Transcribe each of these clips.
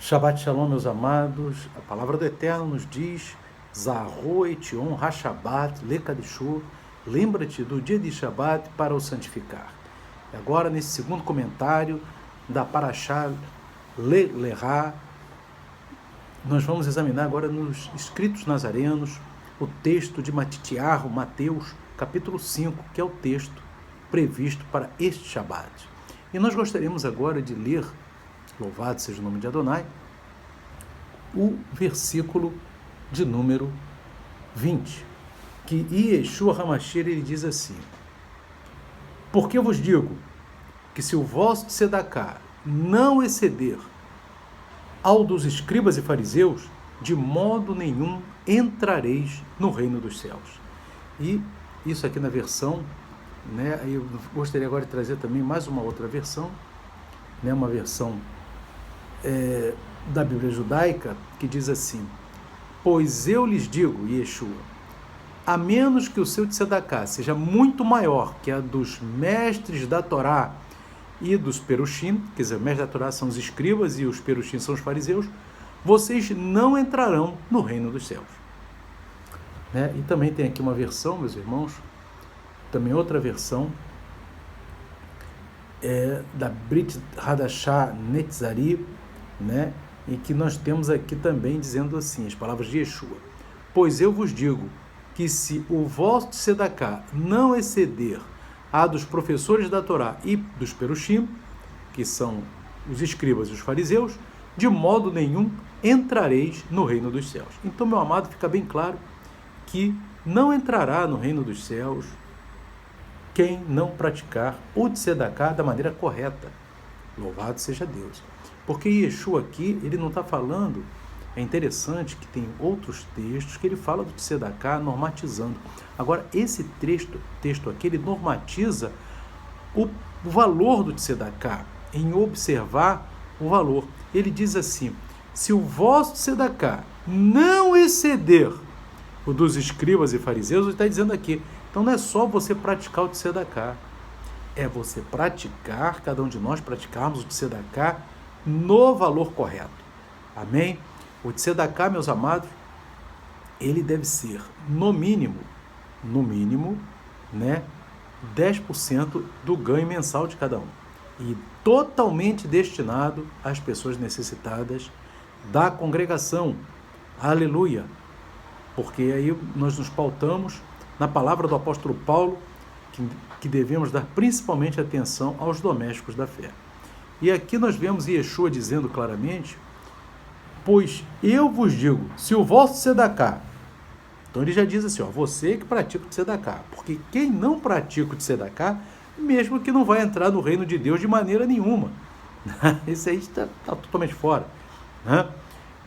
Shabbat Shalom, meus amados. A palavra do Eterno nos diz: Zahu Etion HaShabbat Lekadishu. Lembra-te do dia de Shabbat para o santificar. E agora, nesse segundo comentário da Parashá Lerá, nós vamos examinar agora nos escritos nazarenos o texto de Matitiarro, Mateus, capítulo 5, que é o texto previsto para este Shabbat. E nós gostaríamos agora de ler, louvado seja o nome de Adonai, o versículo de número 20, que Yeshua HaMashiach, ele diz assim: porque eu vos digo que se o vosso tzedaká não exceder ao dos escribas e fariseus, de modo nenhum entrareis no reino dos céus. E isso aqui na versão, né, eu gostaria agora de trazer também mais uma outra versão, né, uma versão da Bíblia judaica, que diz assim: pois eu lhes digo, Yeshua, a menos que o seu tzedaká seja muito maior que a dos mestres da Torá e dos perushim, quer dizer, os mestres da Torá são os escribas e os perushim são os fariseus, vocês não entrarão no reino dos céus. Né? E também tem aqui uma versão, meus irmãos, também outra versão, da Brit Hadashah Netzari, né? E que nós temos aqui também dizendo assim, as palavras de Yeshua: pois eu vos digo que se o vosso tzedaká não exceder a dos professores da Torá e dos perushim, que são os escribas e os fariseus, de modo nenhum entrareis no reino dos céus. Então, meu amado, fica bem claro que não entrará no reino dos céus quem não praticar o tzedaká da maneira correta. Louvado seja Deus. Porque Yeshua aqui, ele não está falando, é interessante que tem outros textos que ele fala do tzedaká normatizando. Agora, esse texto aqui, ele normatiza o valor do tzedaká, em observar o valor. Ele diz assim: se o vosso tzedaká não exceder o dos escribas e fariseus, ele está dizendo aqui, então não é só você praticar o tzedaká, é você praticar, cada um de nós praticarmos o tzedaká no valor correto. Amém? O tzedaká, meus amados, ele deve ser, no mínimo, né, 10% do ganho mensal de cada um. E totalmente destinado às pessoas necessitadas da congregação. Aleluia! Porque aí nós nos pautamos na palavra do apóstolo Paulo, que devemos dar principalmente atenção aos domésticos da fé. E aqui nós vemos Yeshua dizendo claramente: pois eu vos digo, se o vosso tzedaká, então ele já diz assim, você que pratica o tzedaká, porque quem não pratica o tzedaká, mesmo que não vai entrar no reino de Deus de maneira nenhuma, esse aí está totalmente fora, né?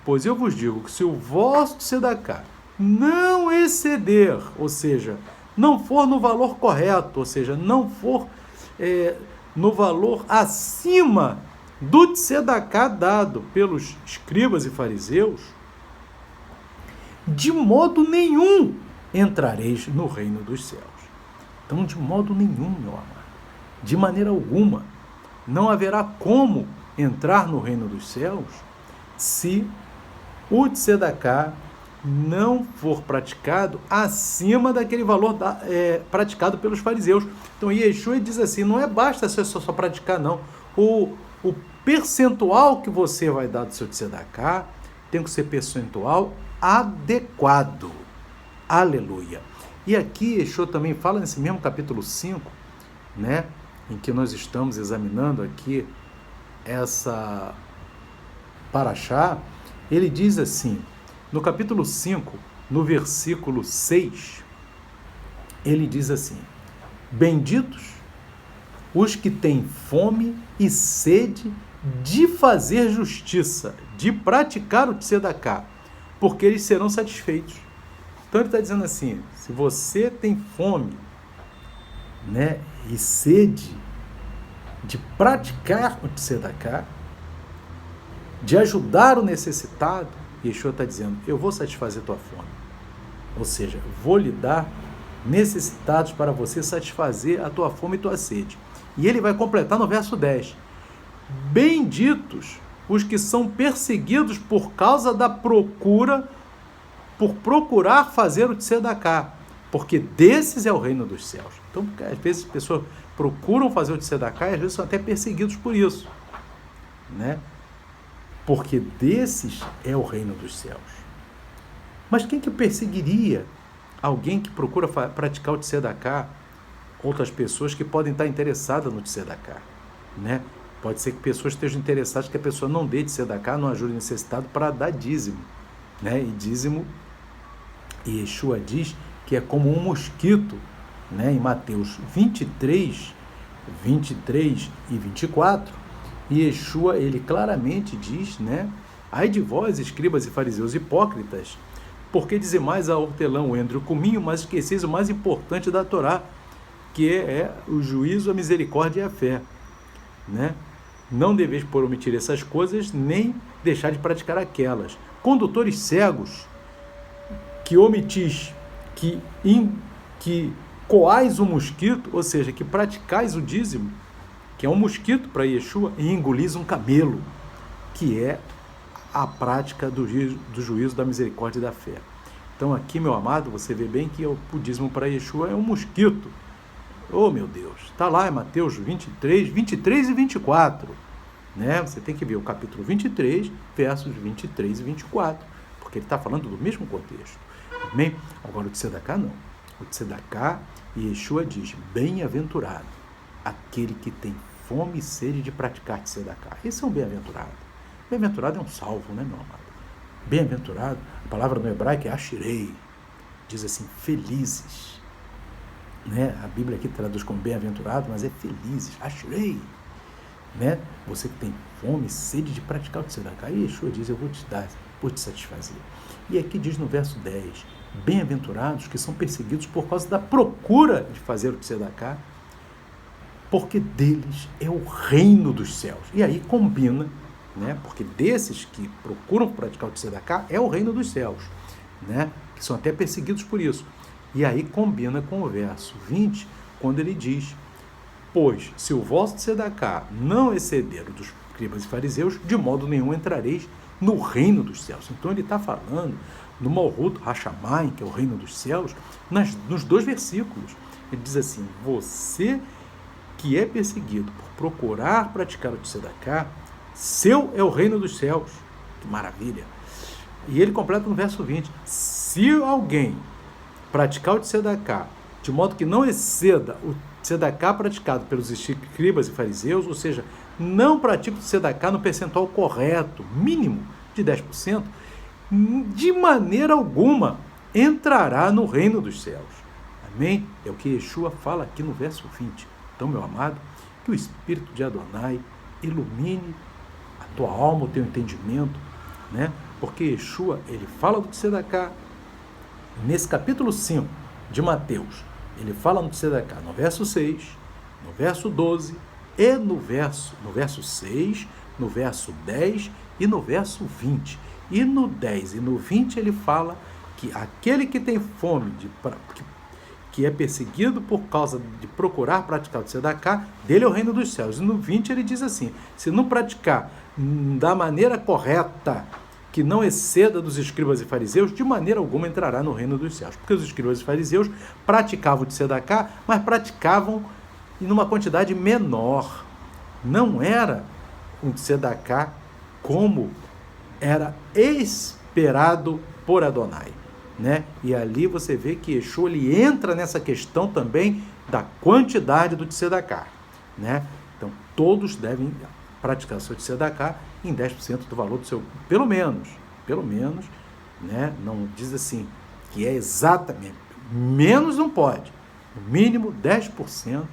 Pois eu vos digo que se o vosso tzedaká não exceder, ou seja, não for no valor correto, ou seja, não for no valor acima do tzedaká dado pelos escribas e fariseus, de modo nenhum entrareis no reino dos céus. Então, de modo nenhum, meu amado, de maneira alguma, não haverá como entrar no reino dos céus se o tzedaká não for praticado acima daquele valor praticado pelos fariseus. Então, Yeshua diz assim, não basta só praticar, não. O percentual que você vai dar do seu tzedaká tem que ser percentual adequado. Aleluia. E aqui Yeshua também fala nesse mesmo capítulo 5, né, em que nós estamos examinando aqui essa Parashá, ele diz assim, no capítulo 5, no versículo 6, ele diz assim: benditos os que têm fome e sede de fazer justiça, de praticar o tzedaká, porque eles serão satisfeitos. Então ele está dizendo assim, se você tem fome, né, e sede de praticar o tzedaká, de ajudar o necessitado, Yeshua está dizendo, eu vou satisfazer tua fome. Ou seja, vou lhe dar necessitados para você satisfazer a tua fome e tua sede. E ele vai completar no verso 10. Benditos os que são perseguidos por causa da procura, por procurar fazer o tzedakah, porque desses é o reino dos céus. Então, às vezes, as pessoas procuram fazer o tzedakah e às vezes são até perseguidos por isso, né? Porque desses é o reino dos céus. Mas quem que perseguiria alguém que procura praticar o tzedakah? Outras pessoas que podem estar interessadas no tzedakah, né? Pode ser que pessoas estejam interessadas que a pessoa não dê tzedakah, não ajude o necessitado para dar dízimo, né? E dízimo, Yeshua diz que é como um mosquito, né? Em Mateus 23 e 24, Yeshua, ele claramente diz, né? Ai de vós, escribas e fariseus hipócritas, porque dizimais a hortelã, o endro e o cominho, mas esqueceis o mais importante da Torá, que é o juízo, a misericórdia e a fé, né? Não deveis por omitir essas coisas, nem deixar de praticar aquelas. Condutores cegos, que omitis, que coais o mosquito, ou seja, que praticais o dízimo, que é um mosquito para Yeshua, e engolis um camelo, que é a prática do juízo, da misericórdia e da fé. Então aqui, meu amado, você vê bem que o dízimo para Yeshua é um mosquito. Oh, meu Deus, está lá em Mateus 23 e 24, né? Você tem que ver o capítulo 23, versos 23 e 24, porque ele está falando do mesmo contexto. Amém? Agora o tzedakah não. O tzedakah, Yeshua diz, bem-aventurado aquele que tem fome e sede de praticar tzedakah. Esse é um bem-aventurado. Bem-aventurado é um salvo, né, meu amado? Bem-aventurado, a palavra no hebraico é ashirei, diz assim, felizes, né? A Bíblia aqui traduz como bem-aventurado, mas é felizes, ashirei, né? Você que tem fome e sede de praticar o tzedakah, e Yeshua diz, eu vou te dar, vou te satisfazer. E aqui diz no verso 10, bem-aventurados que são perseguidos por causa da procura de fazer o tzedakah, porque deles é o reino dos céus. E aí combina, né? Porque desses que procuram praticar o tzedakah é o reino dos céus, né? Que são até perseguidos por isso. E aí combina com o verso 20, quando ele diz, pois se o vosso tzedakah não exceder o dos escribas e fariseus, de modo nenhum entrareis no reino dos céus. Então ele está falando no Malhut Hashamayim, que é o reino dos céus, nos dois versículos. Ele diz assim, você que é perseguido por procurar praticar o tzedakah, seu é o reino dos céus. Que maravilha! E ele completa no verso 20, se alguém praticar o tzedakah de modo que não exceda o tzedakah praticado pelos escribas e fariseus, ou seja, não pratica o tzedakah no percentual correto, mínimo de 10%, de maneira alguma entrará no reino dos céus. Amém? É o que Yeshua fala aqui no verso 20. Então, meu amado, que o Espírito de Adonai ilumine a tua alma, o teu entendimento, né? Porque Yeshua, ele fala do tzedakah nesse capítulo 5 de Mateus. Ele fala no tzedakah no verso 6, no verso 12 e no verso 6, no verso 10 e no verso 20. E no 10 e no 20 ele fala que aquele que tem fome, que é perseguido por causa de procurar praticar o tzedakah, dele é o reino dos céus. E no 20 ele diz assim, se não praticar da maneira correta, que não exceda dos escribas e fariseus, de maneira alguma entrará no reino dos céus. Porque os escribas e fariseus praticavam o tzedakah, mas praticavam numa quantidade menor. Não era um tzedakah como era esperado por Adonai, né? E ali você vê que Yeshua, ele entra nessa questão também da quantidade do tzedakah, né? Então, todos devem praticar o seu tzedakah em 10% do valor do seu, pelo menos, né? Não diz assim, que é exatamente, menos não pode, no mínimo 10%,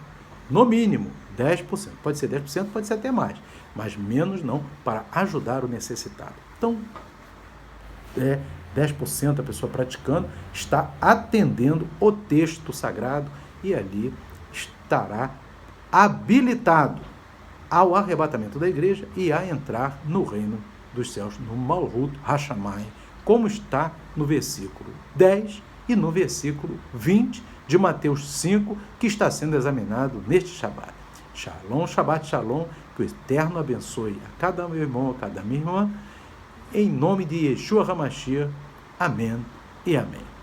no mínimo 10%, pode ser 10%, pode ser até mais, mas menos não, para ajudar o necessitado. Então, 10% a pessoa praticando está atendendo o texto sagrado e ali estará habilitado ao arrebatamento da igreja e a entrar no reino dos céus, no Malhut Hashamayim, como está no versículo 10 e no versículo 20 de Mateus 5, que está sendo examinado neste Shabat. Shalom, Shabbat Shalom, Que o Eterno abençoe a cada meu irmão, a cada minha irmã. Em nome de Yeshua HaMashiach. Amém e amém.